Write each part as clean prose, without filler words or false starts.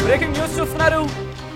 Breaking news చూస్తున్నారు.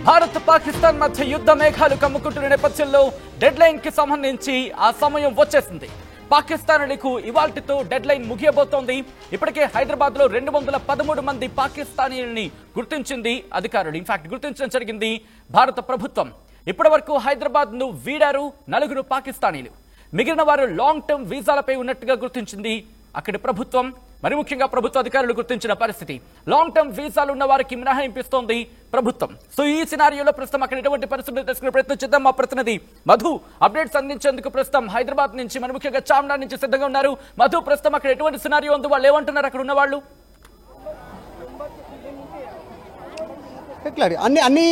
భారత్ పాకిస్తాన్ మధ్య యుద్ధ మేఘాలు కమ్ముకుంటున్న నేపథ్యంలో డెడ్ లైన్ కి సంబంధించి ఆ సమయం వచ్చేసింది. పాకిస్తానీలకు ఇవాల్టితో డెడ్ లైన్ ముగియబోతోంది. ఇప్పటికే హైదరాబాద్ లో 213 మంది పాకిస్తానీలని గుర్తించింది అధికారులు. ఇన్ఫాక్ట్ గుర్తించడం జరిగింది భారత ప్రభుత్వం. ఇప్పటి వరకు హైదరాబాద్ ను వీడారు 4 పాకిస్తానీలు. మిగిలిన వారు లాంగ్ టర్మ్ వీసాలపై ఉన్నట్టుగా గుర్తించింది అక్కడి ప్రభుత్వం. మరి ముఖ్యంగా ప్రభుత్వ అధికారులు గుర్తించిన పరిస్థితి లాంగ్ టర్మ్ వీసాలు ఉన్న వారికి మినహాయింపిస్తోంది ప్రభుత్వం. సో ఈ సినారియోలో ప్రస్తుతం అక్కడ ఎటువంటి పరిస్థితులు తెలుసుకునే ప్రయత్నం చేద్దాం. మా ప్రతినిధి మధు అప్డేట్స్ అందించేందుకు ప్రస్తుతం హైదరాబాద్ నుంచి మరి ముఖ్యంగా చామ్నా నుంచి సిద్ధంగా ఉన్నారు. మధు, ప్రస్తుతం అక్కడ ఎటువంటి సినారియో ఉంది, వాళ్ళు ఏమంటున్నారు అక్కడ ఉన్న వాళ్ళు? అన్ని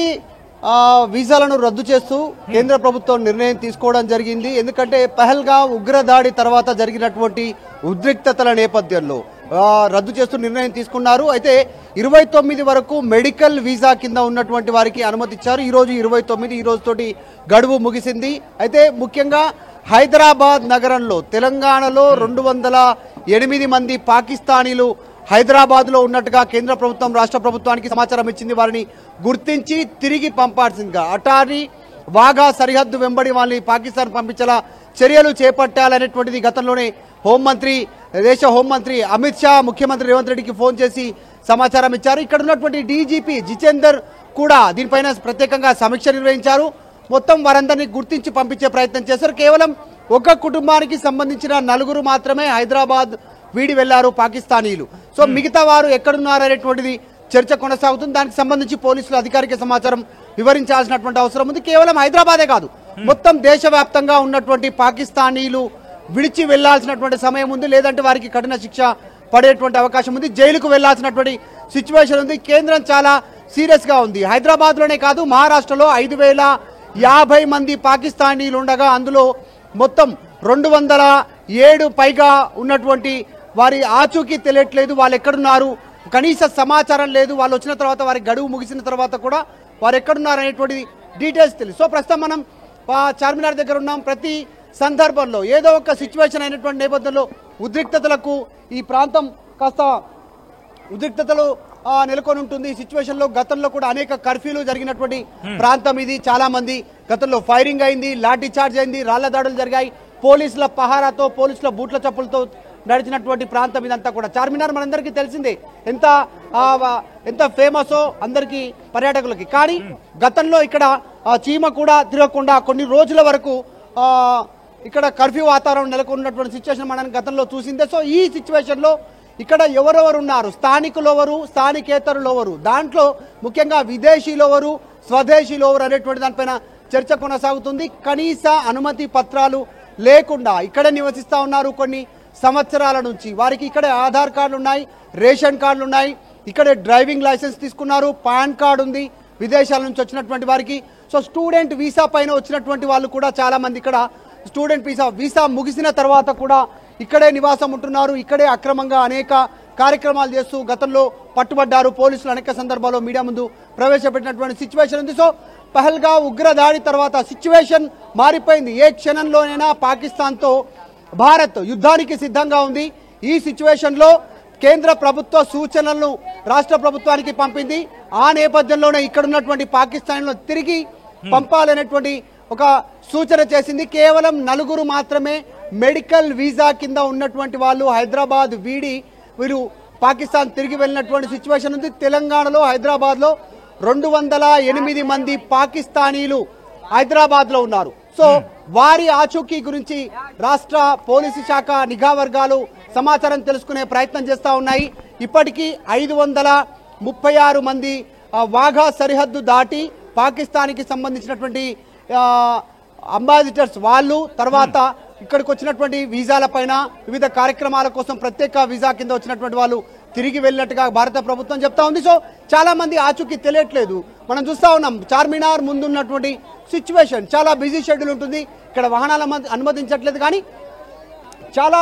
వీసాలను రద్దు చేస్తూ కేంద్ర ప్రభుత్వం నిర్ణయం తీసుకోవడం జరిగింది. ఎందుకంటే పహల్గాం ఉగ్రదాడి తర్వాత జరిగినటువంటి ఉద్రిక్తతల నేపథ్యంలో రద్దు చేస్తూ నిర్ణయం తీసుకున్నారు. అయితే 29 వరకు మెడికల్ వీసా కింద ఉన్నటువంటి వారికి అనుమతి ఇచ్చారు. ఈరోజు 29, ఈ రోజుతోటి గడువు ముగిసింది. అయితే ముఖ్యంగా హైదరాబాద్ నగరంలో తెలంగాణలో 208 మంది పాకిస్తానీలు హైదరాబాద్లో ఉన్నట్టుగా కేంద్ర ప్రభుత్వం రాష్ట్ర ప్రభుత్వానికి సమాచారం ఇచ్చింది. వారిని గుర్తించి తిరిగి పంపాల్సిందిగా అటారీ వాఘా సరిహద్దు వెంబడి వాళ్ళని పాకిస్తాన్ పంపించేలా చర్యలు చేపట్టాలనేటువంటిది గతంలోనే దేశ హోంమంత్రి అమిత్ షా ముఖ్యమంత్రి రేవంత్ రెడ్డికి ఫోన్ చేసి సమాచారం ఇచ్చారు. ఇక్కడ ఉన్నటువంటి డీజీపీ జితేందర్ కూడా దీనిపైన ప్రత్యేకంగా సమీక్ష నిర్వహించారు. మొత్తం వారందరినీ గుర్తించి పంపించే ప్రయత్నం చేశారు. కేవలం ఒక కుటుంబానికి సంబంధించిన 4 మాత్రమే హైదరాబాద్ వీడి వెళ్లారు పాకిస్తానీలు. సో మిగతా వారు ఎక్కడున్నారనేటువంటిది చర్చ కొనసాగుతుంది. దానికి సంబంధించి పోలీసులు అధికారిక సమాచారం వివరించాల్సినటువంటి అవసరం ఉంది. కేవలం హైదరాబాదే కాదు, మొత్తం దేశవ్యాప్తంగా ఉన్నటువంటి పాకిస్తానీలు విడిచి వెళ్లాల్సినటువంటి సమయం ఉంది. లేదంటే వారికి కఠిన శిక్ష పడేటువంటి అవకాశం ఉంది. జైలుకు వెళ్లాల్సినటువంటి సిచ్యువేషన్ ఉంది. కేంద్రం చాలా సీరియస్ గా ఉంది. హైదరాబాద్ లోనే కాదు, మహారాష్ట్రలో 5050 మంది పాకిస్తానీలు ఉండగా అందులో మొత్తం 207 పైగా ఉన్నటువంటి వారి ఆచూకీ తెలియట్లేదు. వాళ్ళు ఎక్కడున్నారు, కనీస సమాచారం లేదు. వాళ్ళు వచ్చిన తర్వాత వారి గడువు ముగిసిన తర్వాత కూడా వారు ఎక్కడున్నారు అనేటువంటి డీటెయిల్స్ తెలుసు. సో ప్రస్తుతం మనం చార్మినార్ దగ్గర ఉన్నాం. ప్రతి సందర్భంలో ఏదో ఒక సిచ్యువేషన్ అయినటువంటి నేపథ్యంలో ఉద్రిక్తతలకు ఈ ప్రాంతం కాస్త ఉద్రిక్తతలు నెలకొని ఉంటుంది. ఈ సిచ్యువేషన్ లో గతంలో కూడా అనేక కర్ఫ్యూలు జరిగినటువంటి ప్రాంతం ఇది. చాలా మంది గతంలో ఫైరింగ్ అయింది, లాఠీ చార్జ్ అయింది, రాళ్ల దాడులు జరిగాయి. పోలీసుల పహారాతో, పోలీసుల బూట్ల చప్పులతో నడిచినటువంటి ప్రాంతం ఇదంతా కూడా. చార్మినార్ మనందరికీ తెలిసిందే ఎంత ఫేమసో అందరికీ పర్యాటకులకి. కానీ గతంలో ఇక్కడ చీమ కూడా తిరగకుండా కొన్ని రోజుల వరకు ఇక్కడ కర్ఫ్యూ వాతావరణం నెలకొన్నటువంటి సిచ్యువేషన్ మనం గతంలో చూసిందే. సో ఈ సిచ్యువేషన్ లో ఇక్కడ ఎవరెవరు ఉన్నారు, స్థానికులు ఎవరు, స్థానికేతరులు ఎవరు, దాంట్లో ముఖ్యంగా విదేశీయులు ఎవరు, స్వదేశీయులు ఎవరు అనేటువంటి దానిపైన చర్చ కొనసాగుతుంది. కనీస అనుమతి పత్రాలు లేకుండా ఇక్కడ నివసిస్తా ఉన్నారు కొన్ని సంవత్సరాల నుంచి. వారికి ఇక్కడ ఆధార్ కార్డులు ఉన్నాయి, రేషన్ కార్డులు ఉన్నాయి, ఇక్కడే డ్రైవింగ్ లైసెన్స్ తీసుకున్నారు, పాన్ కార్డు ఉంది విదేశాల నుంచి వచ్చినటువంటి వారికి. సో స్టూడెంట్ వీసా పైన వచ్చినటువంటి వాళ్ళు కూడా చాలా మంది ఇక్కడ స్టూడెంట్ వీసా ముగిసిన తర్వాత కూడా ఇక్కడే నివాసం ఉంటున్నారు. ఇక్కడే అక్రమంగా అనేక కార్యక్రమాలు చేస్తూ గతంలో పట్టుబడ్డారు. పోలీసులు అనేక సందర్భాల్లో మీడియా ముందు ప్రవేశపెట్టినటువంటి సిచ్యువేషన్ ఉంది. సో పహల్గాం ఉగ్రదాడి తర్వాత సిచ్యువేషన్ మారిపోయింది. ఏ క్షణంలోనైనా పాకిస్తాన్తో భారత్ యుద్ధానికి సిద్ధంగా ఉంది. ఈ సిచ్యువేషన్ లో కేంద్ర ప్రభుత్వ సూచనలను రాష్ట్ర ప్రభుత్వానికి పంపింది. ఆ నేపథ్యంలోనే ఇక్కడ ఉన్నటువంటి పాకిస్తాన్లో తిరిగి పంపాలనేటువంటి ఒక సూచన చేసింది. కేవలం 4 మాత్రమే మెడికల్ వీసా కింద ఉన్నటువంటి వాళ్ళు హైదరాబాద్ వీడి వీరు పాకిస్తాన్ తిరిగి వెళ్ళినటువంటి సిచ్యువేషన్ ఉంది. తెలంగాణలో హైదరాబాద్ లో 208 మంది పాకిస్తానీలు హైదరాబాద్ లో ఉన్నారు. సో వారి ఆచూకీ గురించి రాష్ట్ర పోలీసు శాఖ నిఘా వర్గాలు సమాచారం తెలుసుకునే ప్రయత్నం చేస్తా ఉన్నాయి. ఇప్పటికీ 536 మంది వాఘా సరిహద్దు దాటి పాకిస్తాన్కి సంబంధించినటువంటి అంబాసిడర్స్ వాళ్ళు తర్వాత ఇక్కడికి వచ్చినటువంటి వీసాల పైన వివిధ కార్యక్రమాల కోసం ప్రత్యేక వీసా కింద వచ్చినటువంటి వాళ్ళు తిరిగి వెళ్ళినట్టుగా భారత ప్రభుత్వం చెప్తా ఉంది. సో చాలా మంది ఆచూకీ తెలియట్లేదు. మనం చూస్తా ఉన్నాం చార్మినార్ ముందు ఉన్నటువంటి సిచ్యువేషన్ చాలా బిజీ షెడ్యూల్ ఉంటుంది. ఇక్కడ వాహనాలు అనుమతించట్లేదు. కానీ చాలా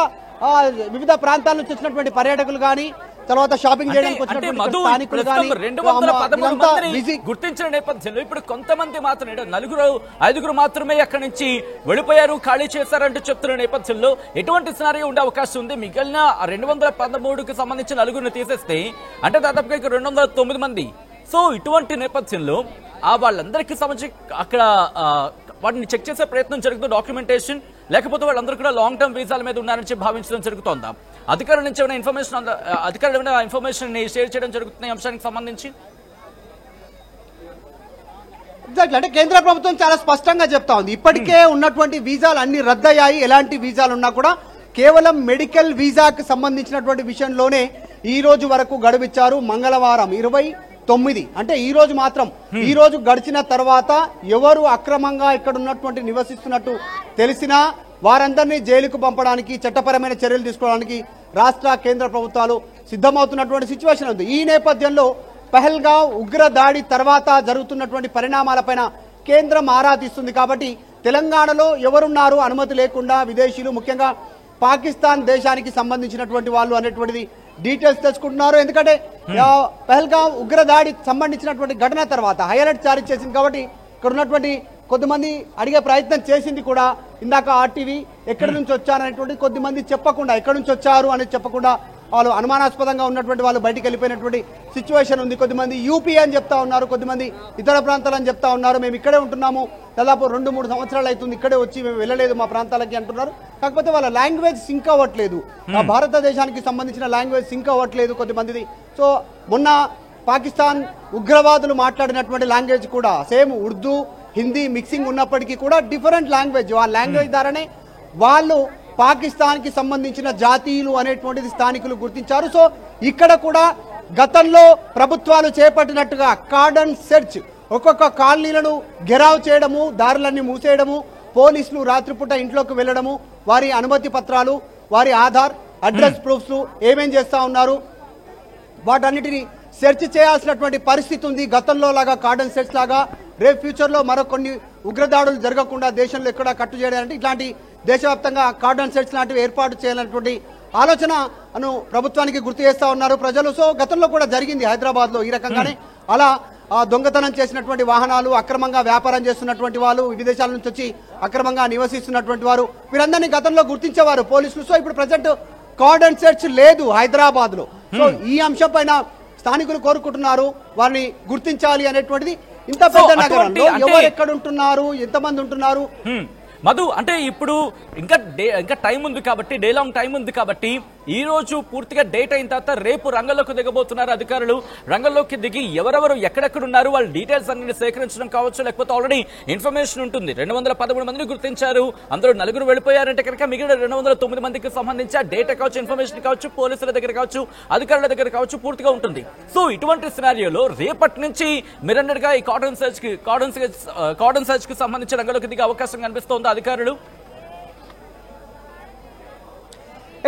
వివిధ ప్రాంతాల నుంచి వచ్చినటువంటి పర్యాటకులు కానీ తర్వాత షాపింగ్ చేయడానికి వచ్చినటువంటి స్థానికులు కానీ గుర్తించిన నేపథ్యంలో ఇప్పుడు కొంతమంది మాత్రమే 4-5 మాత్రమే అక్కడి నుంచి వెళ్ళిపోయారు, ఖాళీ చేశారంటూ చెప్తున్న నేపథ్యంలో ఎటువంటి సినారియో ఉండే అవకాశం ఉంది? మిగిలిన 213కు సంబంధించిన 4ని తీసేస్తే అంటే దాదాపుగా 209 మంది సో ఇటువంటి నేపథ్యంలో వాళ్ళందరికీ సంబంధించి అక్కడ వాటిని చెక్ చేసే ప్రయత్నం జరుగుతుంది, డాక్యుమెంటేషన్, లేకపోతే వాళ్ళందరూ కూడా లాంగ్ టర్మ్ వీసాల మీద ఉన్నారని భావించడం జరుగుతోందా? అధికారుల నుంచి ఏమైనా ఇన్ఫర్మేషన్ షేర్ చేయడం జరుగుతున్న ఈ అంశానికి సంబంధించి? ఎగ్జాక్ట్లీ, అంటే కేంద్ర ప్రభుత్వం చాలా స్పష్టంగా చెప్తా ఉంది, ఇప్పటికే ఉన్నటువంటి వీసాలు అన్ని రద్దయ్యాయి. ఎలాంటి వీసాలు ఉన్నా కూడా కేవలం మెడికల్ వీసాకు సంబంధించినటువంటి విషయంలోనే ఈ రోజు వరకు గడువిచ్చారు. మంగళవారం 29, అంటే ఈ రోజు మాత్రం, ఈ రోజు గడిచిన తర్వాత ఎవరు అక్రమంగా ఇక్కడ ఉన్నటువంటి నివసిస్తున్నట్టు తెలిసినా వారందరినీ జైలుకు పంపడానికి, చట్టపరమైన చర్యలు తీసుకోవడానికి రాష్ట్ర కేంద్ర ప్రభుత్వాలు సిద్ధమవుతున్నటువంటి సిచ్యువేషన్ ఉంది. ఈ నేపథ్యంలో పహల్గావ్ ఉగ్ర దాడి తర్వాత జరుగుతున్నటువంటి పరిణామాలపైన కేంద్రం ఆరా తీస్తుంది. కాబట్టి తెలంగాణలో ఎవరున్నారు అనుమతి లేకుండా విదేశీయులు, ముఖ్యంగా పాకిస్తాన్ దేశానికి సంబంధించినటువంటి వాళ్ళు అనేటువంటిది డీటెయిల్స్ తెచ్చుకుంటున్నారు. ఎందుకంటే పహల్గావ్ ఉగ్ర దాడి సంబంధించినటువంటి ఘటన తర్వాత హైలైట్ జారీ చేసింది. కాబట్టి ఇక్కడ ఉన్నటువంటి కొద్దిమంది అడిగే ప్రయత్నం చేసింది కూడా. ఇందాక ఆర్టీవీ ఎక్కడి నుంచి వచ్చారనేటువంటి కొద్దిమంది చెప్పకుండా, ఎక్కడి నుంచి వచ్చారు అనేది చెప్పకుండా వాళ్ళు అనుమానాస్పదంగా ఉన్నటువంటి వాళ్ళు బయటికి వెళ్ళిపోయినటువంటి సిచ్యువేషన్ ఉంది. కొద్దిమంది యూపీ అని చెప్తా ఉన్నారు, కొద్దిమంది ఇతర ప్రాంతాలని చెప్తా ఉన్నారు. మేము ఇక్కడే ఉంటున్నాము, దాదాపు 2-3 సంవత్సరాలు అవుతుంది ఇక్కడే వచ్చి, మేము వెళ్ళలేదు మా ప్రాంతాలకి అంటున్నారు. కాకపోతే వాళ్ళ లాంగ్వేజ్ సింక్ అవ్వట్లేదు, భారతదేశానికి సంబంధించిన లాంగ్వేజ్ సింక్ అవ్వట్లేదు కొద్దిమందిది. సో మొన్న పాకిస్తాన్ ఉగ్రవాదులు మాట్లాడినటువంటి లాంగ్వేజ్ కూడా సేమ్ ఉర్దూ, హిందీ మిక్సింగ్ ఉన్నప్పటికీ కూడా డిఫరెంట్ లాంగ్వేజ్. ఆ లాంగ్వేజ్ ద్వారానే వాళ్ళు పాకిస్తాన్ కి సంబంధించిన జాతీయులు అనేటువంటిది స్థానికులు గుర్తించారు. సో ఇక్కడ కూడా గతంలో ప్రభుత్వాలు చేపట్టినట్టుగా కార్డన్ సెర్చ్, ఒక్కొక్క కాలనీలను గెరావ్ చేయడము, దారులన్నీ మూసేయడము, పోలీసులు రాత్రిపూట ఇంట్లోకి వెళ్ళడము, వారి అనుమతి పత్రాలు, వారి ఆధార్, అడ్రస్ ప్రూఫ్స్ ఏమేం చేస్తా ఉన్నారు వాటన్నిటిని సెర్చ్ చేయాల్సినటువంటి పరిస్థితి ఉంది. గతంలో లాగా కార్డన్ సెర్చ్ లాగా రేపు ఫ్యూచర్లో మరో కొన్ని ఉగ్రదాడులు జరగకుండా దేశంలో ఎక్కడ కట్టు చేయడానికి ఇట్లాంటి దేశవ్యాప్తంగా కార్డన్ సెర్చ్ లాంటివి ఏర్పాటు చేయాలన్నటువంటి ఆలోచనను ప్రభుత్వానికి గుర్తు చేస్తా ఉన్నారు ప్రజలు. సో గతంలో కూడా జరిగింది హైదరాబాద్ లో ఈ రకంగానే. అలా దొంగతనం చేసినటువంటి వాహనాలు, అక్రమంగా వ్యాపారం చేస్తున్నటువంటి వాళ్ళు, విదేశాల నుంచి వచ్చి అక్రమంగా నివసిస్తున్నటువంటి వారు, వీరందరినీ గతంలో గుర్తించేవారు పోలీసులు. సో ఇప్పుడు ప్రజెంట్ కార్డన్ సెర్చ్ లేదు హైదరాబాద్ లో. సో ఈ అంశం పైన స్థానికులు కోరుకుంటున్నారు, వారిని గుర్తించాలి అనేటువంటిది. ఇంత పెద్ద నగరంలో ఎవరు ఎక్కడ ఉంటున్నారు, ఎంతమంది ఉంటున్నారు మధు, అంటే ఇప్పుడు ఇంకా టైం ఉంది కాబట్టి, డే లాంగ్ టైం ఉంది కాబట్టి ఈ రోజు పూర్తిగా డేట్ అయిన తర్వాత రేపు రంగంలోకి దిగబోతున్నారు అధికారులు. రంగంలోకి దిగి ఎవరెవరు ఎక్కడెక్కడ ఉన్నారు వాళ్ళ డీటెయిల్స్ అన్ని సేకరించడం కావచ్చు, లేకపోతే ఆల్రెడీ ఇన్ఫర్మేషన్ ఉంటుంది. 213 మందిని గుర్తించారు, అందరూ 4 వెళ్ళిపోయారంటే కనుక మిగిలిన 209 మందికి సంబంధించి ఆ డేటా కావచ్చు, ఇన్ఫర్మేషన్ కావచ్చు, పోలీసుల దగ్గర కావచ్చు, అధికారుల దగ్గర కావచ్చు, పూర్తిగా ఉంటుంది. సో ఇటువంటి సినారియోలో రేపటి నుంచి మీరన్నట్టుగా ఈ కార్డన్ సర్చ్ కి సంబంధించి రంగంలోకి దిగే అవకాశం కనిపిస్తోంది అధికారులు.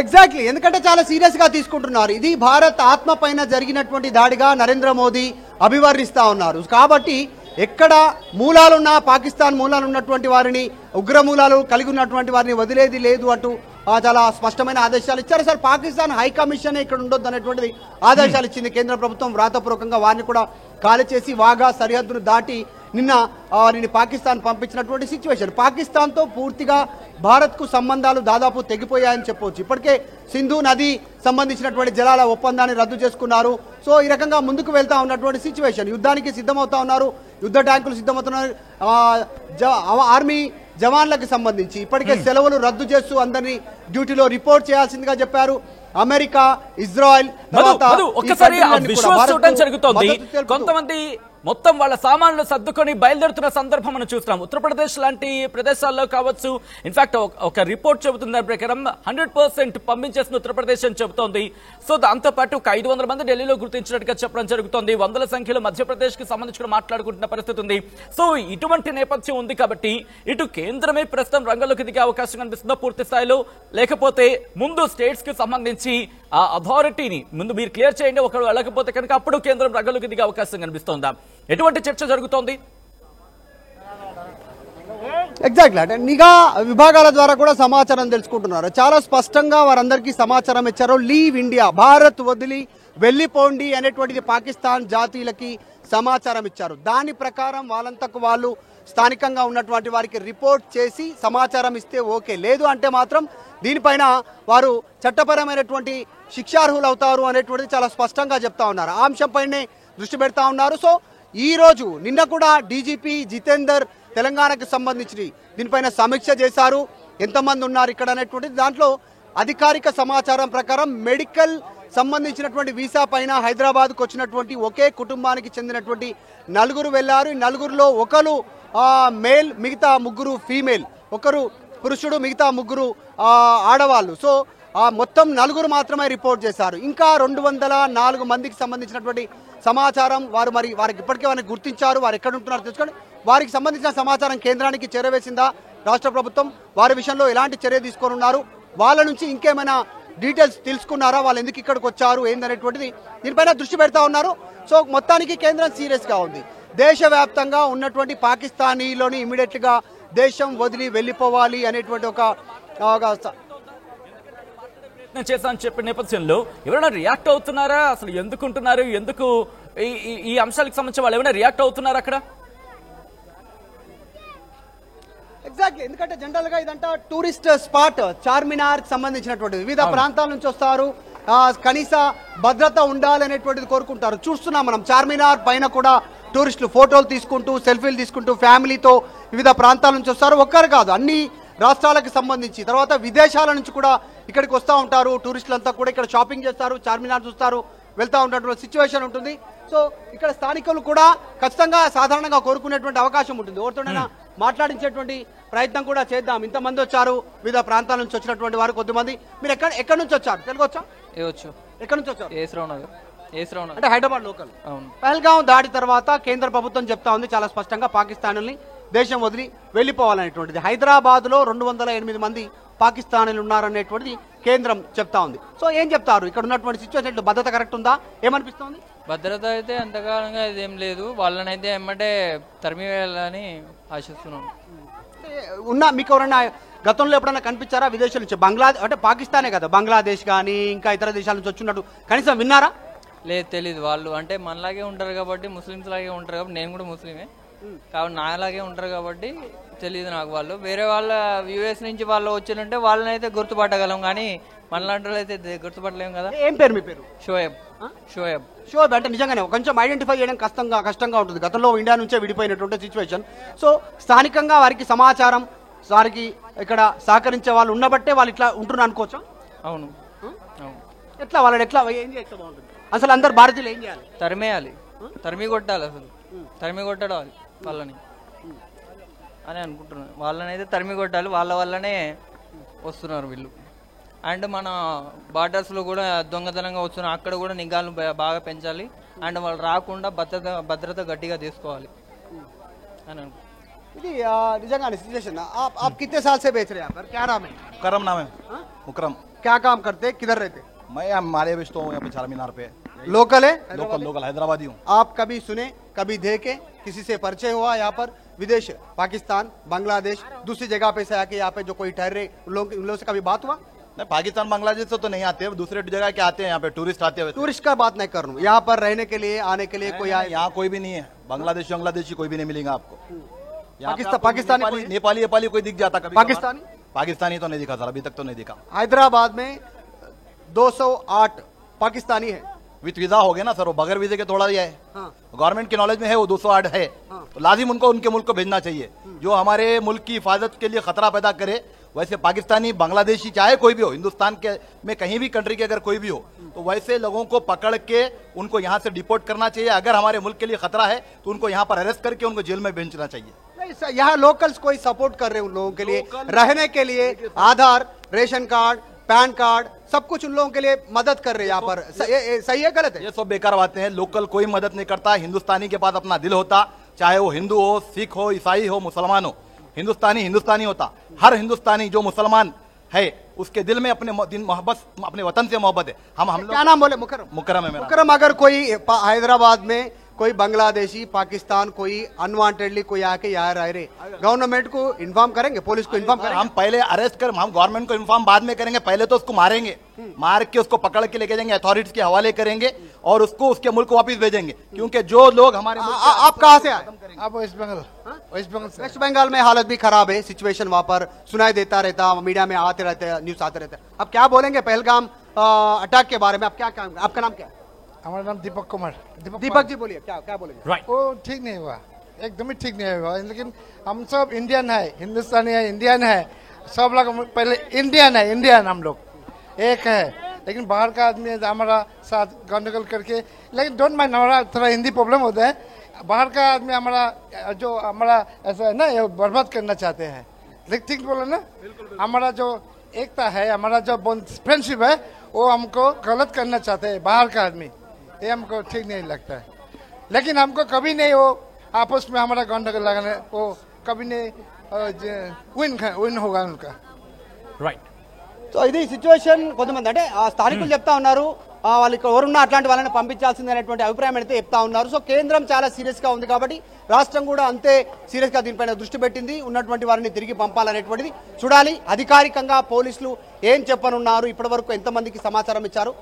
ఎగ్జాక్ట్లీ, ఎందుకంటే చాలా సీరియస్ గా తీసుకుంటున్నారు. ఇది భారత్ ఆత్మ పైన జరిగినటువంటి దాడిగా నరేంద్ర మోదీ అభివర్ణిస్తా ఉన్నారు. కాబట్టి ఎక్కడ మూలాలున్నా, పాకిస్తాన్ మూలాలు ఉన్నటువంటి వారిని, ఉగ్ర మూలాలు కలిగి ఉన్నటువంటి వారిని వదిలేది లేదు అంటూ చాలా స్పష్టమైన ఆదేశాలు ఇచ్చారు. సార్, పాకిస్తాన్ హై కమిషన్ ఇక్కడ ఉండొద్దు అనేటువంటిది ఆదేశాలు ఇచ్చింది కేంద్ర ప్రభుత్వం. వ్రాతపూర్వకంగా వారిని కూడా ఖాళీ చేసి వాఘా సరిహద్దును దాటి నిన్న వారిని పాకిస్తాన్ పంపించినటువంటి సిచ్యువేషన్. పాకిస్తాన్తో పూర్తిగా భారత్కు సంబంధాలు దాదాపు తెగిపోయాయని చెప్పవచ్చు. ఇప్పటికే సింధు నది సంబంధించినటువంటి జలాల ఒప్పందాన్ని రద్దు చేసుకున్నారు. సో ఈ రకంగా ముందుకు వెళ్తా ఉన్నటువంటి సిచ్యువేషన్. యుద్ధానికి సిద్ధమవుతా ఉన్నారు, యుద్ధ ట్యాంకులు సిద్ధమవుతున్నారు. ఆర్మీ జవాన్లకు సంబంధించి ఇప్పటికే సెలవులు రద్దు చేస్తూ అందరినీ డ్యూటీలో రిపోర్ట్ చేయాల్సిందిగా చెప్పారు. అమెరికా, ఇజ్రాయెల్ ఒక్కసారి చూడటం జరుగుతోంది. కొంతమంది మొత్తం వాళ్ళ సామాన్లు సర్దుకొని బయలుదేరుతున్న సందర్భం మనం చూస్తున్నాం. ఉత్తరప్రదేశ్ లాంటి ప్రదేశాల్లో కావచ్చు. ఇన్ఫాక్ట్ ఒక రిపోర్ట్ చెబుతున్న ప్రకారం 100% పంపించేసిన ఉత్తరప్రదేశ్ అని చెబుతోంది. సో దాంతో పాటు ఒక 500 మంది ఢిల్లీలో గుర్తించినట్టుగా చెప్పడం జరుగుతోంది. వందల సంఖ్యలో మధ్యప్రదేశ్ కి సంబంధించి మాట్లాడుకుంటున్న పరిస్థితి ఉంది. సో ఇటువంటి నేపథ్యం ఉంది కాబట్టి ఇటు కేంద్రమే ప్రస్తుతం రంగంలోకి దిగే అవకాశం కనిపిస్తుందో పూర్తి స్థాయిలో, లేకపోతే ముందు స్టేట్స్ కి సంబంధించి ఆ అథారిటీని ముందు మీరు క్లియర్ చేయండి, ఒకరు వెళ్ళకపోతే కనుక అప్పుడు కేంద్రం రంగంలోకి దిగే అవకాశం కనిపిస్తోందా? ఎటువంటి చర్చ జరుగుతోంది? ఎగ్జాక్ట్లీ, అంటే నిఘా విభాగాల ద్వారా కూడా సమాచారం తెలుసుకుంటున్నారు. చాలా స్పష్టంగా వారందరికీ సమాచారం ఇచ్చారు. లీవ్ ఇండియా, భారత్ వదిలి వెళ్ళిపోండి అనేటువంటిది పాకిస్తాన్ జాతీయులకి సమాచారం ఇచ్చారు. దాని ప్రకారం వాళ్ళంతకు వాళ్ళు స్థానికంగా ఉన్నటువంటి వారికి రిపోర్ట్ చేసి సమాచారం ఇస్తే ఓకే, లేదు అంటే మాత్రం దీనిపైన వారు చట్టపరమైనటువంటి శిక్షార్హులు అవుతారు అనేటువంటిది చాలా స్పష్టంగా చెప్తా ఉన్నారు. ఆ అంశంపైనే దృష్టి పెడతా ఉన్నారు. సో ఈ రోజు నిన్న కూడా డీజీపీ జితేందర్ తెలంగాణకు సంబంధించి దీనిపైన సమీక్ష చేశారు. ఎంతమంది ఉన్నారు ఇక్కడ అనేటువంటిది. దాంట్లో అధికారిక సమాచారం ప్రకారం మెడికల్ సంబంధించినటువంటి వీసా పైన హైదరాబాద్కు వచ్చినటువంటి ఒకే కుటుంబానికి చెందినటువంటి 4 వెళ్లారు. ఈ 4లో ఒకరు మేల్, మిగతా 3 ఫీమేల్, ఒకరు పురుషుడు, మిగతా 3 ఆడవాళ్ళు. సో మొత్తం 4 మాత్రమే రిపోర్ట్ చేశారు. ఇంకా 204 మందికి సంబంధించినటువంటి సమాచారం వారికి ఇప్పటికే వారిని గుర్తించారు. వారు ఎక్కడ ఉంటున్నారో తెలుసుకొని వారికి సంబంధించిన సమాచారం కేంద్రానికి చేరవేసిందా రాష్ట్ర ప్రభుత్వం? వారి విషయంలో ఎలాంటి చర్య తీసుకొని ఉన్నారు? వాళ్ళ నుంచి ఇంకేమైనా డీటెయిల్స్ తెలుసుకున్నారా? వాళ్ళు ఎందుకు ఇక్కడికి వచ్చారు ఏందనేటువంటిది దీనిపైన దృష్టి పెడతా ఉన్నారు. సో మొత్తానికి కేంద్రం సీరియస్గా ఉంది. దేశవ్యాప్తంగా ఉన్నటువంటి పాకిస్తానీలోని ఇమీడియట్గా దేశం వదిలి వెళ్ళిపోవాలి అనేటువంటి ఒక నేను చేశాను చెప్పిన నేపథ్యంలో ఎవరైనా రియాక్ట్ అవుతున్నారా? అసలు ఎందుకుంటున్నారు? ఎందుకు ఈ అంశాలకు సంబంధించి వాళ్ళు ఏమైనా రియాక్ట్ అవుతున్నారా అక్కడ? ఎగ్జాక్ట్లీ, ఎందుకంటే జనరల్ గా ఇదంతా టూరిస్ట్ స్పాట్. చార్మినార్ సంబంధించినటువంటి వివిధ ప్రాంతాల నుంచి వస్తారు. కనీస భద్రత ఉండాలి అనేటువంటిది కోరుకుంటారు. చూస్తున్నాం మనం చార్మినార్ పైన కూడా టూరిస్టులు ఫోటోలు తీసుకుంటూ, సెల్ఫీలు తీసుకుంటూ ఫ్యామిలీతో వివిధ ప్రాంతాల నుంచి వస్తారు. ఒక్కరు కాదు, అన్ని రాష్ట్రాలకు సంబంధించి, తర్వాత విదేశాల నుంచి కూడా ఇక్కడికి వస్తూ ఉంటారు. టూరిస్టులంతా కూడా ఇక్కడ షాపింగ్ చేస్తారు, చార్మినార్ చూస్తారు, వెళ్తూ ఉన్నటువంటి సిచ్యువేషన్ ఉంటుంది. సో ఇక్కడ స్థానికులు కూడా ఖచ్చితంగా సాధారణంగా కోరుకునేటువంటి అవకాశం ఉంటుంది. ఎవరితోనైనా మాట్లాడించేటువంటి ప్రయత్నం కూడా చేద్దాం. ఇంతమంది వచ్చారు వివిధ ప్రాంతాల నుంచి వచ్చినటువంటి వారు. కొద్దిమంది మీరు ఎక్కడి నుంచి వచ్చారు? తెలుగు వచ్చా? ఎక్కడి నుంచి వచ్చారు? అంటే హైదరాబాద్ లోకల్. పహల్గాం దాడి తర్వాత కేంద్ర ప్రభుత్వం చెప్తా ఉంది చాలా స్పష్టంగా, పాకిస్తానుల్ని దేశం వదిలి వెళ్ళిపోవాలనేటువంటిది. హైదరాబాద్ లో 208 మంది పాకిస్తానీలు ఉన్నారనేటువంటిది కేంద్రం చెప్తా ఉంది. సో ఏం చెప్తారు ఇక్కడ ఉన్నటువంటి సిచ్యువేషన్? భద్రత కరెక్ట్ ఉందా? ఏమనిపిస్తుంది? భద్రత అయితే అంతకాలంగా ఇదేం లేదు. వాళ్ళనైతే ఎమ్మటే తరిమి వేయాలని ఆశిస్తున్నాం. మీకు ఎవరైనా గతంలో ఎప్పుడైనా కనిపించారా విదేశాల నుంచి? అంటే పాకిస్తానే కదా, బంగ్లాదేశ్ కానీ ఇంకా ఇతర దేశాల నుంచి వచ్చినట్టు కనీసం విన్నారా? లేదు, తెలీదు. వాళ్ళు అంటే మనలాగే ఉంటారు కాబట్టి, ముస్లిమ్స్ లాగే ఉంటారు కాబట్టి, నేను కూడా ముస్లిమే కాబట్టి నాలాగే ఉంటారు కాబట్టి తెలియదు నాకు. వాళ్ళు వేరే వాళ్ళ యూఎస్ నుంచి వాళ్ళు వచ్చినంటే వాళ్ళని అయితే గుర్తుపట్టగలం, కానీ మనలాంటి వాళ్ళు అయితే గుర్తుపట్టలేము కదా. ఏం పేరు మీ పేరు? షోయబ్ అంటే నిజంగానే కొంచెం ఐడెంటిఫై చేయడం కష్టంగా ఉంటుంది. గతంలో ఇండియా నుంచే విడిపోయినటువంటి సిచ్యువేషన్. సో స్థానికంగా వారికి సమాచారం, వారికి ఇక్కడ సహకరించే వాళ్ళు ఉన్నబట్టే వాళ్ళు ఇట్లా ఉంటున్నారు అనుకోవచ్చా? అవును. ఎట్లా వాళ్ళని ఎట్లా ఏం చేస్తే బాగుంటుంది? అసలు అందరు భారతీయులు ఏం చేయాలి? తరిమేయాలి, తరిమి కొట్టాలి. అసలు తరిమి కొట్టడం వాళ్ళని అని అనుకుంటున్నాను. వాళ్ళని అయితే తరిమి కొట్టాలి. వాళ్ళ వల్లనే వస్తున్నారు వీళ్ళు. అండ్ మన బార్డర్స్లో కూడా దొంగతనంగా వస్తున్నారు, అక్కడ కూడా నిఘాలు బాగా పెంచాలి. అండ్ వాళ్ళు రాకుండా భద్రత గట్టిగా తీసుకోవాలి అని అనుకుంటున్నాను. ఇది నిజంగానే సిచ్యువేషన్. आप कितने साल से बेच रहे हैं यहाँ पर? क्या नाम है? मुकरम नाम है। मुकरम। क्या काम करते हैं? किधर रहते? मैं यहाँ माले बेचता हूँ, यहाँ पे चारमीनार पे। लोकल है? लोकल हैदराबादी हूँ। आप कभी सुने, कभी देखे, किसी से परिचय हुआ यहाँ पर? विदेश, पाकिस्तान, बांग्लादेश, दूसरी जगह पे से आके यहाँ पे जो कोई ठहरे, उन लोगों से कभी बात हुआ? नहीं, पाकिस्तान बांग्लादेश से तो नहीं आते, दूसरे जगह के आते हैं। यहाँ पे टूरिस्ट आते हैं। टूरिस्ट का बात नहीं कर रहा हूँ, यहाँ पर रहने के लिए, आने के लिए कोई आए? यहाँ कोई भी नहीं है। बांग्लादेशी कोई भी नहीं मिलेगा आपको। पाकिस्तानी नेपाली कोई दिख जाता कभी? पाकिस्तानी तो नहीं दिखा सर, अभी तक तो नहीं दिखा। हैदराबाद में 208 पाकिस्तानी है। विथ वीजा हो गया ना सर, वो बगैर वीजे के थोड़ा ही है। गवर्नमेंट के नॉलेज में है वो 208 है, तो लाजिम उनको उनके मुल्क को भेजना चाहिए जो हमारे मुल्क की हिफाजत के लिए खतरा पैदा करे। वैसे पाकिस्तानी, बांग्लादेशी, चाहे कोई भी हो, हिंदुस्तान के में कहीं भी कंट्री के अगर कोई भी हो, तो वैसे लोगों को पकड़ के उनको यहाँ से डिपोर्ट करना चाहिए। अगर हमारे मुल्क के लिए खतरा है तो उनको यहाँ पर अरेस्ट करके उनको जेल में भेजना चाहिए। यहाँ लोकल्स कोई सपोर्ट कर रहे हैं उन लोगों के लिए, रहने के लिए आधार, रेशन कार्ड, पैन कार्ड, सब कुछ उन लोगों के लिए मदद कर रहे हैं यहाँ पर। सही है गलत है? ये सब बेकार बातें हैं। लोकल कोई मदद नहीं करता। हिंदुस्तानी के पास अपना दिल होता, चाहे वो हिंदू हो, सिख हो, ईसाई हो, मुसलमान हो, हिंदुस्तानी होता। हर हिंदुस्तानी जो मुसलमान है उसके दिल में अपने मोहब्बत, अपने वतन से मोहब्बत है। हम क्या नाम बोले? मुकरम है मेरा। मुकरम, अगर कोई हैदराबाद में कोई बांग्लादेशी, पाकिस्तान कोई अनवांटेडली कोई आके यहाँ रह रहे, गवर्नमेंट को इन्फॉर्म करेंगे? पुलिस को इन्फॉर्म करेंगे? हम पहले अरेस्ट कर, हम गवर्नमेंट को इन्फॉर्म बाद में करेंगे। पहले तो उसको मारेंगे, मार के उसको पकड़ के लेके जाएंगे, अथॉरिटीज के हवाले करेंगे और उसको उसके मुल्क को वापस भेजेंगे। क्योंकि जो लोग हमारे आप कहाँ से आए? आप वेस्ट बंगाल। वेस्ट बंगाल में हालत भी खराब है, सिचुएशन वहाँ पर सुनाई देता रहता, मीडिया में आते रहते, न्यूज आते रहते। अब क्या बोलेंगे पहलगाम अटैक के बारे में? आप क्या, आपका नाम क्या है? हमारा नाम दीपक कुमार। दीपक जी बोलिए, क्या बोलेंगे? రైట్ वो ठीक नहीं हुआ, एकदम ही ठीक नहीं हुआ। लेकिन हम सब इंडियन है, हिंदुस्तानी है, इंडियन है, सब लोग पहले इंडियन है, इंडियन हम लोग एक है। लेकिन बाहर का आदमी हमारा साथ गंडगोल करके, लेकिन डोंट माइंड, हमारा थोड़ा हिंदी प्रॉब्लम होता है। बाहर का आदमी हमारा जो हमारा ऐसा है ना, ये बर्बाद करना चाहते हैं। लेकिन ठीक बोला ना, हमारा जो एकता है, हमारा जो फ्रेंडशिप है, वो हमको गलत करना चाहते हैं बाहर का आदमी। ये हमको ठीक नहीं लगता है। लेकिन हमको कभी नहीं वो आपस में हमारा गंडगोल लगाने, वो कभी नहीं विन होगा उनका। రైట్ సో ఇది సిచ్యువేషన్. కొంతమంది అంటే ఆ స్థానికులు చెప్తా ఉన్నారు, వాళ్ళు ఇక్కడ ఎవరున్నా అట్లాంటి వాళ్ళని పంపించాల్సింది అనేటువంటి అభిప్రాయం అయితే చెప్తా ఉన్నారు. సో కేంద్రం చాలా సీరియస్ గా ఉంది కాబట్టి రాష్ట్రం కూడా అంతే సీరియస్ గా దీనిపైన దృష్టి పెట్టింది. ఉన్నటువంటి వారిని తిరిగి పంపాలనేటువంటిది చూడాలి. అధికారికంగా పోలీసులు ఏం చెప్పనున్నారు, ఇప్పటి వరకు ఎంతమందికి సమాచారం ఇచ్చారు,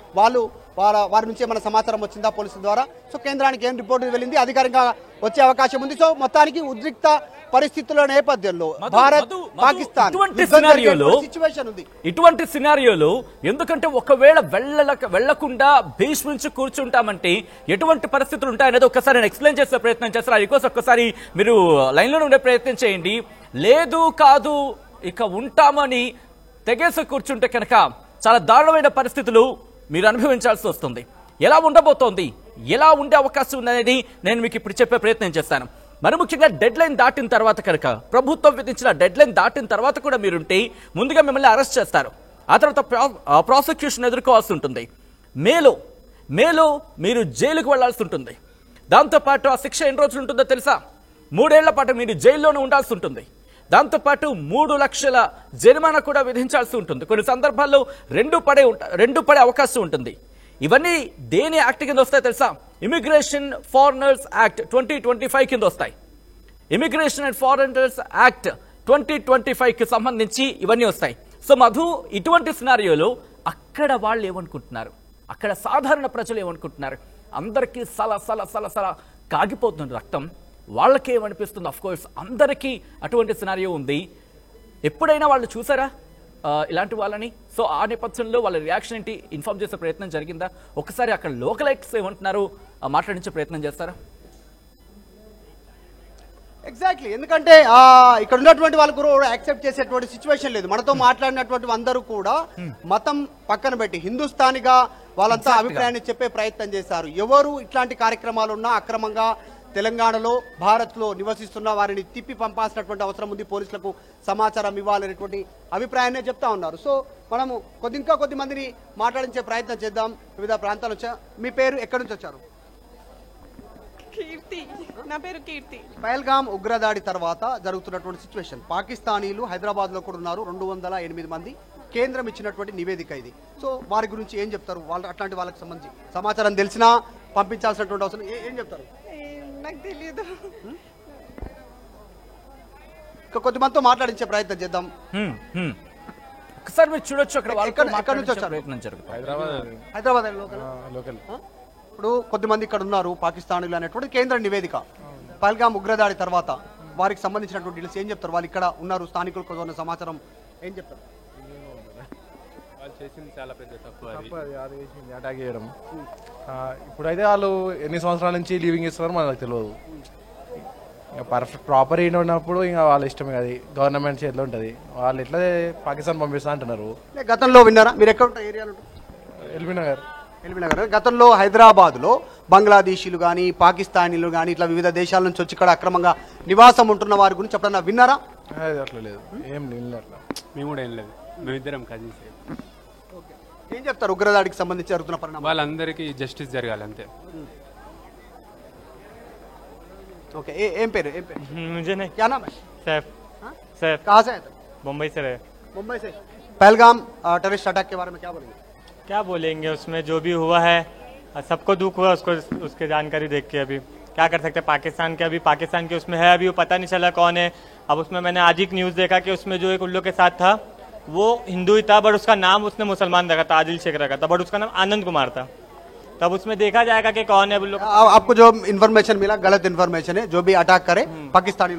వారి నుంచి ఏమైనా సమాచారం వచ్చిందా పోలీసుల ద్వారా, సో కేంద్రానికి ఏం రిపోర్టు వెళ్ళింది, అధికారికంగా వచ్చే అవకాశం ఉంది. సో మొత్తానికి ఉద్రిక్త పరిస్థితుల నేపథ్యంలో భారత్ పాకిస్తాన్ సిచ్యువేషన్ ఉంది. ఇటువంటి సినారియోలో ఎందుకంటే ఒకవేళ వెళ్లకుండా భీష్మించి కూర్చుంటామంటే ఎటువంటి పరిస్థితులు ఉంటాయనేది ఒకసారి నేను ఎక్స్ప్లెయిన్ చేసే ప్రయత్నం చేస్తాను. అందుకోసం ఒక్కసారి మీరు లైన్ లో ఉండే ప్రయత్నం చేయండి. లేదు కాదు ఇక ఉంటామని తెగేసి కూర్చుంటే కనుక చాలా దారుణమైన పరిస్థితులు మీరు అనుభవించాల్సి వస్తుంది. ఎలా ఉండబోతోంది, ఎలా ఉండే అవకాశం ఉందనేది నేను మీకు ఇప్పుడు చెప్పే ప్రయత్నం చేస్తాను. మరి ముఖ్యంగా డెడ్ లైన్ దాటిన తర్వాత కనుక, ప్రభుత్వం విధించిన డెడ్ లైన్ దాటిన తర్వాత కూడా మీరుంటే ముందుగా మిమ్మల్ని అరెస్ట్ చేస్తారు. ఆ తర్వాత ప్రాసిక్యూషన్ ఎదుర్కోవాల్సి ఉంటుంది. మేలో మీరు జైలుకు వెళ్లాల్సి ఉంటుంది. దాంతోపాటు ఆ శిక్ష ఎన్ని రోజులు ఉంటుందో తెలుసా? 3 ఏళ్ల పాటు మీరు జైల్లోనే ఉండాల్సి ఉంటుంది. దాంతోపాటు 3 లక్షల జరిమానా కూడా విధించాల్సి ఉంటుంది. కొన్ని సందర్భాల్లో రెండు పడే అవకాశం ఉంటుంది. ఇవన్నీ దేని యాక్ట్ కింద వస్తాయి తెలుసా? ఇమిగ్రేషన్ ఫారినర్స్ యాక్ట్ 2025 కింద వస్తాయి. ఇమిగ్రేషన్ అండ్ ఫారినర్స్ యాక్ట్ 2025 కి సంబంధించి ఇవన్నీ వస్తాయి. సో మధు, ఇటువంటి సినారియోలో అక్కడ వాళ్ళు ఏమనుకుంటున్నారు, అక్కడ సాధారణ ప్రజలు ఏమనుకుంటున్నారు, అందరికీ సల కాగిపోతుంది రక్తం. వాళ్ళకి ఏమనిపిస్తుంది? అఫ్ కోర్స్ అందరికీ అటువంటి సినారియో ఉంది. ఎప్పుడైనా వాళ్ళు చూసారా ఇలాంటి వాళ్ళని? సో ఆ నేపథ్యంలో వాళ్ళ రియాక్షన్ ఏంటి ఇన్ఫార్మ్ చేసే ప్రయత్నం జరిగిందా? ఒకసారి అక్కడ లోకలైట్స్ ఏమంటున్నారు మాట్లాడించే ప్రయత్నం చేస్తారా? ఎగ్జాక్ట్లీ, ఎందుకంటే ఇక్కడ ఉన్నటువంటి వాళ్ళు కూడా యాక్సెప్ట్ చేసేటువంటి సిచ్యువేషన్ లేదు. మనతో మాట్లాడినటువంటి అందరూ కూడా మతం పక్కన పెట్టి హిందుస్థానిగా వాళ్ళంతా అభిప్రాయాన్ని చెప్పే ప్రయత్నం చేశారు. ఎవరు ఇట్లాంటి కార్యక్రమాలు ఉన్నా అక్రమంగా తెలంగాణలో భారత్లో నివసిస్తున్న వారిని తిప్పి పంపాల్సినటువంటి అవసరం ఉంది, పోలీసులకు సమాచారం ఇవ్వాలనేటువంటి అభిప్రాయాన్ని చెప్తా ఉన్నారు. సో మనము ఇంకా కొద్ది మందిని మాట్లాడించే ప్రయత్నం చేద్దాం. వివిధ ప్రాంతాల నుంచి. మీ పేరు, ఎక్కడి నుంచి వచ్చారు? కీర్తి, నా పేరు కీర్తి. పహల్గామ్ ఉగ్రదాడి తర్వాత జరుగుతున్నటువంటి సిచ్యువేషన్, పాకిస్తానీలు హైదరాబాద్ లో కూడా ఉన్నారు, 208 మంది. కేంద్రం ఇచ్చినటువంటి నివేదిక ఇది. సో వారి గురించి ఏం చెప్తారు? వాళ్ళు అట్లాంటి వాళ్ళకి సంబంధించి సమాచారం తెలిసినా పంపించాల్సినటువంటి అవసరం ఏం చెప్తారు? నాకు తెలియదు. కొద్దిమందితో మాట్లాడించే ప్రయత్నం చేద్దాం. ఒకసారి మీరు చూడొచ్చు అక్కడ ఎక్కడి నుంచి వచ్చారు? ప్రయత్నం జరుగుతుంది. హైదరాబాద్ లోకల్. ఇప్పుడు కొద్దిమంది ఇక్కడ ఉన్నారు పాకిస్తానీలు అనేటువంటి కేంద్ర నివేదిక. పహల్గామ్ ఉగ్రదాడి తర్వాత వారికి సంబంధించినటువంటి డీటెయిల్స్ ఏం చెప్తారు? వాళ్ళు ఇక్కడ ఉన్నారు, స్థానికులకు ఉన్న సమాచారం ఏం చెప్తారు? వాళ్ళు చేసింది చాలా పెద్ద తప్పు, అది అటాక్ చేయడం. ఇప్పుడైతే వాళ్ళు ఎన్ని సంవత్సరాల నుంచి లీవింగ్ ఇస్తున్నారో మనకు తెలియదు. ఇంకా పర్ఫెక్ట్ ప్రాపర్ ఏంటి ఉన్నప్పుడు ఇంకా వాళ్ళ ఇష్టమే, అది గవర్నమెంట్ చేతిలో ఉంటుంది. వాళ్ళు ఎట్లా పాకిస్తాన్ పంపిస్తా అంటున్నారు. గతంలో విన్నారా మీరు? ఎక్కడ ఉంటారు ఏరియాలో? ఎల్బీనగర్. గతంలో హైదరాబాద్ లో బంగ్లాదేశీలు కానీ పాకిస్తానీలు కానీ ఇట్లా వివిధ దేశాల నుంచి వచ్చి ఇక్కడ అక్రమంగా నివాసం ఉంటున్న వారి గురించి ఎప్పుడన్నా విన్నారా? అట్లా లేదు, ఏం లేదు. అట్లా మేము కూడా ఏం లేదు, మేమిద్దరం కజిన్స్. ఏం చెప్తారు ఉగ్రదాడికి సంబంధించి జరుగుతున్న పరిణామం? వాళ్ళందరికీ జస్టిస్ జరగాలి అంతే. ఓకే, ఏం పేరు? मुझे नहीं, क्या नाम है? सैफ। सैफ कहाँ से है? मुंबई से रहे। मुंबई से। पहलगाम टेररिस्ट अटैक के बारे में क्या बोलेंगे? क्या बोलेंगे, उसमें जो भी हुआ है सबको दुख हुआ, उसको उसके जानकारी देख के अभी क्या कर सकते हैं। पाकिस्तान के उसमें है, अभी वो पता नहीं चला कौन है। अब उसमें मैंने आज ही न्यूज़ देखा कि उसमें जो एक उल्लू के साथ था वो हिंदू ही था, बट उसका नाम उसने मुसलमान रखा था, आदिल शेख रखा था, बट उसका नाम आनंद कुमार था। तब उसमें देखा जाएगा कि कौन है उल्लू। आपको जो इन्फॉर्मेशन मिला गलत इन्फॉर्मेशन है, जो भी अटैक करे पाकिस्तानी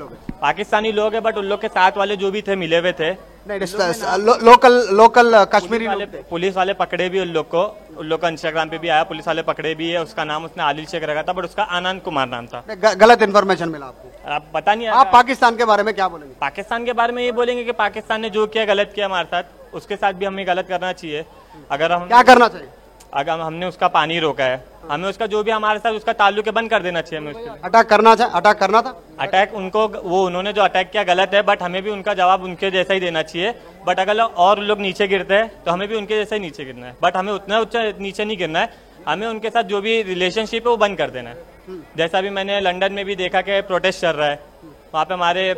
लोग है, बट उन लोग के साथ वाले जो भी थे मिले हुए थे लोकल कश्मीरी पुलिस वाले पकड़े भी उन लोग का इंस्टाग्राम पे भी आया, पुलिस वाले पकड़े भी है। उसका नाम उसने आदिल शेख रखा था, बट उसका आनंद कुमार नाम था। गलत इन्फॉर्मेशन मिला आपको, आप पता नहीं आप पाकिस्तान के बारे में क्या बोलेंगे? पाकिस्तान के बारे में ये बोलेंगे कि पाकिस्तान ने जो किया गलत किया हमारे साथ, उसके साथ भी हमें गलत करना चाहिए। अगर हम क्या करना चाहिए? अगर हमने उसका पानी रोका है, हमें उसका जो भी हमारे साथ उसका ताल्लुक है बंद कर देना चाहिए। हमें उसके अटैक करना था। अटैक उनको उन्होंने जो अटैक किया गलत है, बट हमें भी उनका जवाब उनके जैसा ही देना चाहिए। बट अगर और लोग नीचे गिरते हैं तो हमें भी उनके जैसा ही नीचे गिरना है, बट हमें उतना नीचे नहीं गिरना है। हमें उनके साथ जो भी रिलेशनशिप है वो बंद कर देना है। जैसा भी मैंने लंदन में भी देखा कि प्रोटेस्ट चल रहा है, वहाँ पे हमारे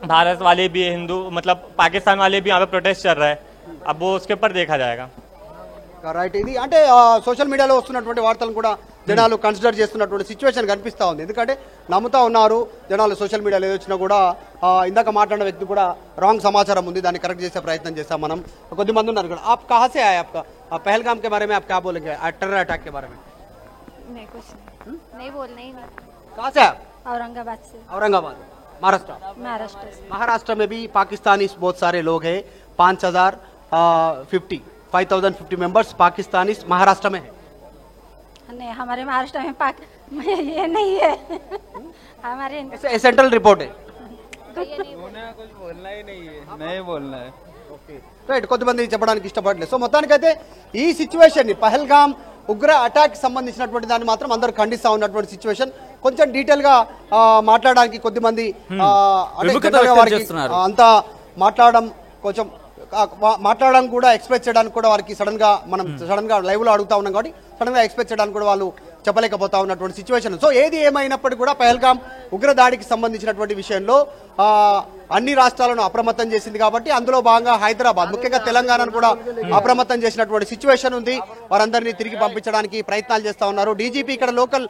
भारत वाले भी हिंदू मतलब पाकिस्तान वाले भी यहाँ पे प्रोटेस्ट चल रहा है। अब वो उसके ऊपर देखा जाएगा। రైట్, ఇది అంటే సోషల్ మీడియాలో వస్తున్నటువంటి వార్తలను కూడా జనాలు కన్సిడర్ చేస్తున్నటువంటి సిచ్యువేషన్ కనిపిస్తూ ఉంది. ఎందుకంటే నమ్ముతా ఉన్నారు జనాలు, సోషల్ మీడియాలో ఏది వచ్చినా కూడా ఇందాక మాట్లాడిన వ్యక్తి కూడా రాంగ్ సమాచారం ఉంది, దాన్ని కరెక్ట్ చేసే ప్రయత్నం చేస్తాం మనం. కొద్దిమంది ఉన్నారు కూడా. आप कहाँ से आए? आपका पहलगाम के बारे में आप क्या बोलेंगे, टेरर अटैक के बारे में? नहीं कुछ नहीं बोलना ही नहीं। कहाँ से? औरंगाबाद से। औरंगाबाद, महाराष्ट्र। महाराष्ट्र में भी पाकिस्तानी बहुत सारे लोग हैं, 5,050 मेंबर्स पाकिस्तानी महाराष्ट्र में है। नहीं, हमारे महाराष्ट्र में ये नहीं है। हमारे सेंट्रल रिपोर्ट है। कुछ बोलना ही नहीं बोलना है। రైట్, కొద్దిమంది చెప్పడానికి ఇష్టపడలేదు. సో మొత్తానికైతే ఈ సిచ్యువేషన్ ని పహల్గామ్ ఉగ్ర అటాక్ సంబంధించినటువంటి దాన్ని మాత్రం అందరూ ఖండిస్తా ఉన్నటువంటి సిచ్యువేషన్. కొంచెం డీటెయిల్ గా మాట్లాడడానికి కొద్దిమంది అంతా మాట్లాడడం కూడా ఎక్స్ప్రెస్ చేయడానికి కూడా వారికి సడన్ గా లైవ్ లో అడుగుతా ఉన్నాం కాబట్టి సడన్ గా ఎక్స్ప్రెస్ చేయడానికి కూడా వాళ్ళు చెప్పలేకపోతా ఉన్నటువంటి సిచ్యువేషన్. సో ఏది ఏమైనప్పటికీ కూడా పహల్గామ్ ఉగ్రదాడికి సంబంధించినటువంటి విషయంలో అన్ని రాష్ట్రాలను అప్రమత్తం చేసింది కాబట్టి అందులో భాగంగా హైదరాబాద్, ముఖ్యంగా తెలంగాణను కూడా అప్రమత్తం చేసినటువంటి సిచ్యువేషన్ ఉంది. వారందరినీ తిరిగి పంపించడానికి ప్రయత్నాలు చేస్తా ఉన్నారు. డీజీపీ ఇక్కడ లోకల్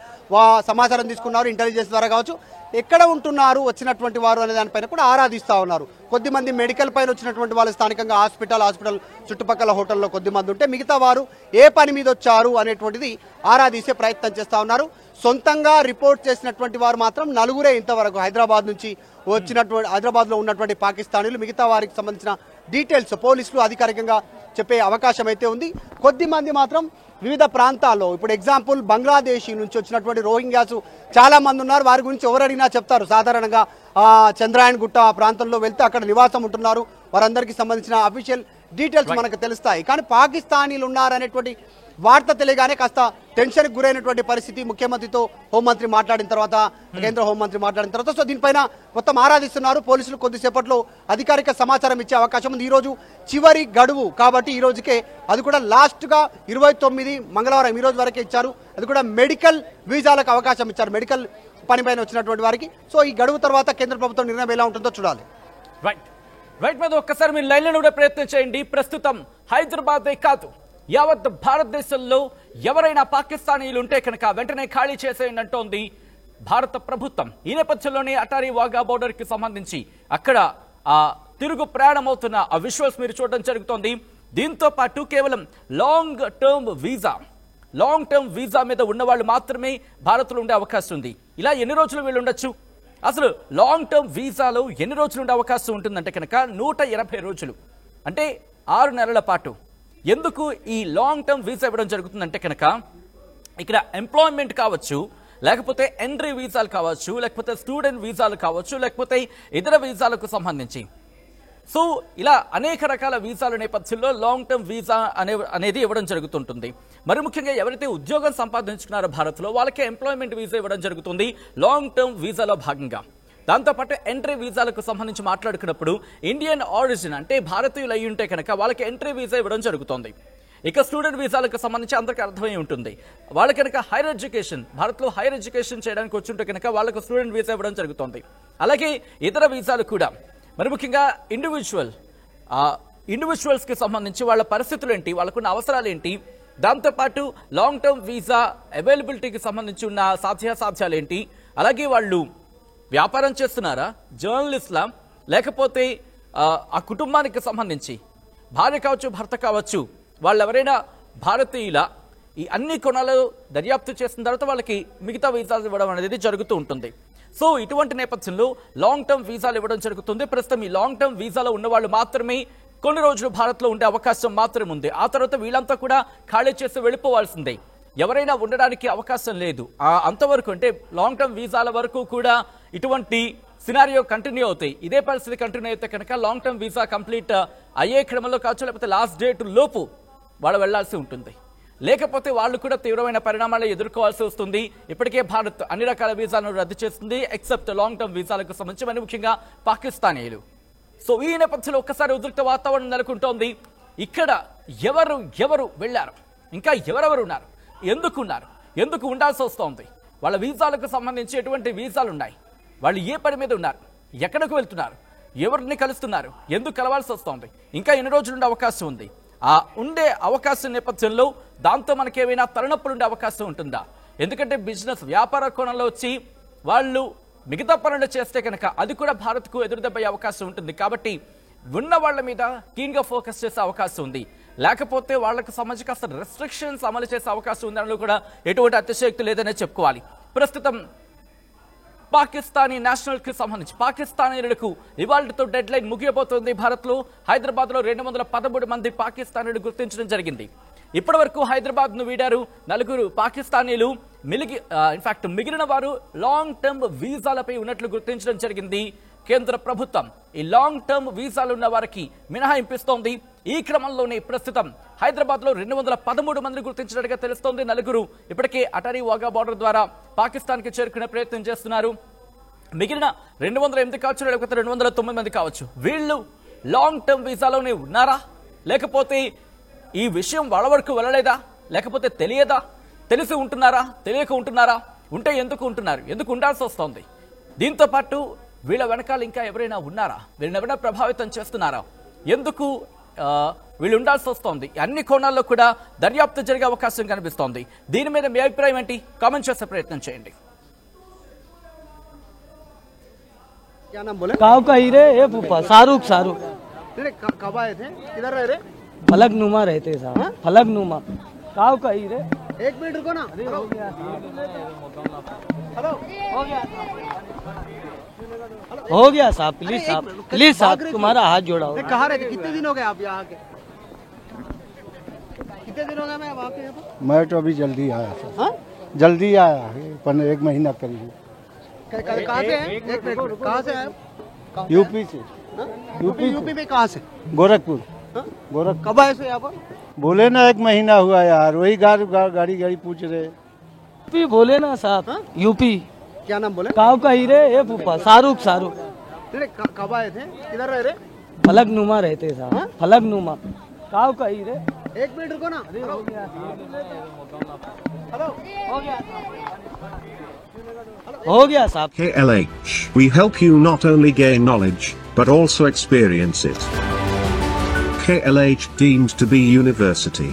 సమాచారం తీసుకున్నారు, ఇంటెలిజెన్స్ ద్వారా కావచ్చు. ఎక్కడ ఉంటున్నారు వచ్చినటువంటి వారు అనే దానిపైన కూడా ఆరాధిస్తా ఉన్నారు. కొద్దిమంది మెడికల్ పైన వచ్చినటువంటి వాళ్ళు స్థానికంగా హాస్పిటల్ చుట్టుపక్కల హోటల్లో కొద్దిమంది ఉంటే, మిగతా వారు ఏ పని మీద వచ్చారు అనేటువంటిది ఆరాధిసే ప్రయత్నం చేస్తా ఉన్నారు. సొంతంగా రిపోర్ట్ చేసినటువంటి వారు మాత్రం నలుగురే ఇంతవరకు హైదరాబాద్ నుంచి హైదరాబాద్ లో ఉన్నటువంటి పాకిస్తానీలు. మిగతా వారికి సంబంధించిన డీటెయిల్స్ పోలీసులు అధికారికంగా చెప్పే అవకాశం అయితే ఉంది. కొద్దిమంది మాత్రం వివిధ ప్రాంతాల్లో, ఇప్పుడు ఎగ్జాంపుల్ బంగ్లాదేశీ నుంచి వచ్చినటువంటి రోహింగ్యాస్ చాలా మంది ఉన్నారు. వారి గురించి ఎవరు అడిగినా చెప్తారు. సాధారణంగా చంద్రాయన్ గుట్ట ఆ ప్రాంతంలో వెళ్తే అక్కడ నివాసం ఉంటున్నారు. వారందరికీ సంబంధించిన అఫీషియల్ డీటెయిల్స్ మనకు తెలుస్తాయి. కానీ పాకిస్తానీలు ఉన్నారనేటువంటి వార్త తెలియగానే కాస్త టెన్షన్కి గురైనటువంటి పరిస్థితి ముఖ్యమంత్రితో హోంమంత్రి మాట్లాడిన తర్వాత, కేంద్ర హోంమంత్రి మాట్లాడిన తర్వాత. సో దీనిపైన మొత్తం ఆరాధిస్తున్నారు పోలీసులు. కొద్దిసేపట్లో అధికారిక సమాచారం ఇచ్చే అవకాశం ఉంది. ఈ రోజు చివరి గడువు కాబట్టి ఈ రోజుకే, అది కూడా లాస్ట్ గా 29 మంగళవారం ఈ రోజు వరకే ఇచ్చారు. అది కూడా మెడికల్ వీసాలకు అవకాశం ఇచ్చారు, మెడికల్ పనిపైన వచ్చినటువంటి వారికి. సో ఈ గడువు తర్వాత కేంద్ర ప్రభుత్వం నిర్ణయం ఎలా ఉంటుందో చూడాలి. రైట్ మీద ఒక్కసారి మీరు లైన్లో కూడా ప్రయత్నం చేయండి. ప్రస్తుతం హైదరాబాదే కాదు, యావత్ భారతదేశంలో ఎవరైనా పాకిస్తానీలు ఉంటే కనుక వెంటనే ఖాళీ చేసేయండి అంటోంది భారత ప్రభుత్వం. ఈ నేపథ్యంలోనే అటారీ వాఘా బోర్డర్ కి సంబంధించి అక్కడ తిరుగు ప్రయాణం అవుతున్న ఆ విజువల్స్ మీరు చూడడం జరుగుతోంది. దీంతో పాటు కేవలం లాంగ్ టర్మ్ వీసా మీద ఉన్న వాళ్ళు మాత్రమే భారత్లో ఉండే అవకాశం ఉంది. ఇలా ఎన్ని రోజులు వీళ్ళు ఉండొచ్చు? అసలు లాంగ్ టర్మ్ వీసాలో ఎన్ని రోజులు ఉండే అవకాశం ఉంటుందంటే కనుక 180 రోజులు, అంటే 6 నెలల పాటు. ఎందుకు ఈ లాంగ్ టర్మ్ వీసా ఇవ్వడం జరుగుతుందంటే కనుక ఇక్కడ ఎంప్లాయ్మెంట్ కావచ్చు, లేకపోతే ఎంట్రీ వీసాలు కావచ్చు, లేకపోతే స్టూడెంట్ వీసాలు కావచ్చు, లేకపోతే ఇతర వీసాలకు సంబంధించి. సో ఇలా అనేక రకాల వీసాల నేపథ్యంలో లాంగ్ టర్మ్ వీసా అనేది ఇవ్వడం జరుగుతుంటుంది. మరి ముఖ్యంగా ఎవరైతే ఉద్యోగం సంపాదించుకున్నారో భారత్లో వాళ్ళకే ఎంప్లాయ్మెంట్ వీసా ఇవ్వడం జరుగుతుంది లాంగ్ టర్మ్ వీసాలో భాగంగా. దాంతోపాటు ఎంట్రీ వీసాలకు సంబంధించి మాట్లాడుకున్నప్పుడు ఇండియన్ ఆరిజిన్ అంటే భారతీయులు అయి ఉంటే కనుక వాళ్ళకి ఎంట్రీ వీసా ఇవ్వడం జరుగుతుంది. ఇక స్టూడెంట్ వీసాలకు సంబంధించి అందరికీ అర్థమై ఉంటుంది. వాళ్ళ కనుక హైయర్ ఎడ్యుకేషన్, భారత్లో హైయర్ ఎడ్యుకేషన్ చేయడానికి వచ్చుంటే కనుక వాళ్ళకు స్టూడెంట్ వీసా ఇవ్వడం జరుగుతుంది. అలాగే ఇతర వీసాలు కూడా, మరి ముఖ్యంగా ఇండివిజువల్స్ కి సంబంధించి వాళ్ళ పరిస్థితులు ఏంటి, వాళ్ళకున్న అవసరాలు ఏంటి, దాంతోపాటు లాంగ్ టర్మ్ వీసా అవైలబిలిటీకి సంబంధించి ఉన్న సాధ్యాసాధ్యాలు ఏంటి, అలాగే వాళ్ళు వ్యాపారం చేస్తున్నారా, జర్నలిస్ట్లా, లేకపోతే ఆ కుటుంబానికి సంబంధించి భార్య కావచ్చు భర్త కావచ్చు వాళ్ళు ఎవరైనా భారతీయుల, ఈ అన్ని కోణాలు దర్యాప్తు చేసిన తర్వాత వాళ్ళకి మిగతా వీసాలు ఇవ్వడం అనేది జరుగుతూ ఉంటుంది. సో ఇటువంటి నేపథ్యంలో లాంగ్ టర్మ్ వీసాలు ఇవ్వడం జరుగుతుంది. ప్రస్తుతం ఈ లాంగ్ టర్మ్ వీసాలో ఉన్న వాళ్ళు మాత్రమే కొన్ని రోజులు భారత్లో ఉండే అవకాశం మాత్రమే ఉంది. ఆ తర్వాత వీళ్ళంతా కూడా ఖాళీ చేసి వెళ్ళిపోవాల్సిందే. ఎవరైనా ఉండడానికి అవకాశం లేదు. అంతవరకు అంటే లాంగ్ టర్మ్ వీసాల వరకు కూడా ఇటువంటి సినారియో కంటిన్యూ అవుతాయి. ఇదే పరిస్థితి కంటిన్యూ అయితే కనుక లాంగ్ టర్మ్ వీసా కంప్లీట్ అయ్యే క్రమంలో కావచ్చు, లేకపోతే లాస్ట్ డేట్ లోపు వాళ్ళు వెళ్లాల్సి ఉంటుంది. లేకపోతే వాళ్ళు కూడా తీవ్రమైన పరిణామాలు ఎదుర్కోవాల్సి వస్తుంది. ఇప్పటికే భారత్ అన్ని రకాల వీసాలను రద్దు చేస్తుంది, ఎక్సెప్ట్ లాంగ్ టర్మ్ వీసాలకు సంబంధించి, మరి ముఖ్యంగా పాకిస్తానీయులు. సో ఈ నేపథ్యంలో ఒక్కసారి ఉద్రిక్త వాతావరణం నెలకొంటోంది. ఇక్కడ ఎవరు వెళ్లారు, ఇంకా ఎవరెవరు ఉన్నారు, ఎందుకు ఉండాల్సి వస్తోంది, వాళ్ళ వీసాలకు సంబంధించి ఎటువంటి వీసాలు ఉన్నాయి, వాళ్ళు ఏ పని మీద ఉన్నారు, ఎక్కడికి వెళ్తున్నారు, ఎవరిని కలుస్తున్నారు, ఎందుకు కలవాల్సి వస్తోంది, ఇంకా ఎన్ని రోజులు ఉండే అవకాశం ఉంది, ఆ ఉండే అవకాశం నేపథ్యంలో దాంతో మనకేమైనా తలనొప్పులు ఉండే అవకాశం ఉంటుందా? ఎందుకంటే బిజినెస్ వ్యాపార కోణంలో వచ్చి వాళ్ళు మిగతా పనులు చేస్తే కనుక అది కూడా భారత్కు ఎదురుదెబ్బయ్యే అవకాశం ఉంటుంది. కాబట్టి ఉన్న వాళ్ళ మీద కీన్గా ఫోకస్ చేసే అవకాశం ఉంది. లేకపోతే వాళ్లకు సంబంధించి కాస్త రెస్ట్రిక్షన్స్ అమలు చేసే అవకాశం ఉందనలో కూడా ఎటువంటి అతిశయోక్తి లేదనే చెప్పుకోవాలి. ప్రస్తుతం పాకిస్తానీ నేషనల్ కి సంబంధించి పాకిస్తానీయులకు ఇవాళతో డెడ్ లైన్ ముగియబోతోంది. భారత్ లో హైదరాబాద్ లో 213 మంది పాకిస్తానీయులు గుర్తించడం జరిగింది. ఇప్పటి వరకు హైదరాబాద్ ను వీడారు 4 పాకిస్తానీయులు. మిగిలిన వారు లాంగ్ టర్మ్ వీసాలపై ఉన్నట్లు గుర్తించడం జరిగింది కేంద్ర ప్రభుత్వం. ఈ లాంగ్ టర్మ్ వీసాలు ఉన్న వారికి మినహాయింపిస్తోంది. ఈ క్రమంలోనే ప్రస్తుతం హైదరాబాద్ లో 213 మందిని గుర్తించినట్టుగా తెలుస్తోంది. 4 ఇప్పటికే అటరీ వాఘా బార్డర్ ద్వారా పాకిస్తాన్ కి చేరుకునే ప్రయత్నం చేస్తున్నారు. మిగిలిన 208 కావచ్చు, లేకపోతే 209 మంది కావచ్చు. వీళ్ళు లాంగ్ టర్మ్ వీసాలోనే ఉన్నారా, లేకపోతే ఈ విషయం వాళ్ళ వరకు వెళ్ళలేదా, లేకపోతే తెలియదా, తెలిసి ఉంటున్నారా, తెలియక ఉంటున్నారా, ఉంటే ఎందుకు ఉంటున్నారు, ఎందుకు ఉండాల్సి వస్తోంది? దీంతో పాటు వీళ్ళ వెనకాల ఇంకా ఎవరైనా ఉన్నారా, వీళ్ళని ఎవరైనా ప్రభావితం చేస్తున్నారా, ఎందుకు వీళ్ళు ఉండాల్సి వస్తోంది? అన్ని కోణాల్లో కూడా దర్యాప్తు జరిగే అవకాశం కనిపిస్తోంది. దీని మీద మీ అభిప్రాయం ఏంటి? కామెంట్ చేసే ప్రయత్నం చేయండి. शाहरुख कब आए थे, किधर रह रहे? फलकनुमा रहते साहब, फलकनुमा काव का ही रे। एक मिनट रुको ना, हेलो हो गया साहब, प्लीज साहब तुम्हारा हाथ जोड़ा हो। कहाँ रहते, कितने दिन हो गए आप यहाँ के? कितने दिन हो गए मैं वहाँ पे? मैं तो अभी जल्दी आया सर। हाँ? जल्दी आया, 1 महीना करीब। कहाँ से हैं? एक मिनट, कहाँ से आए? यूपी से। यूपी में कहाँ से? गोरखपुर। गोरख कब आए थे यहाँ पर? बोले ना 1 महीना हुआ यार, वही गाड़ी पूछ रहे। यूपी बोले ना साहब, यूपी। क्या नाम बोले? काव का ही रे ये फूफा, शाहरुख। कब आए थे, किधर रह रहे? फलकनुमा रहते साहब, फलकनुमा काव का ही रे। एक मिनट रुको ना, हेलो हो गया साहब। KLH, we help you not only gain knowledge, but also experience it. KLH deemed to be university.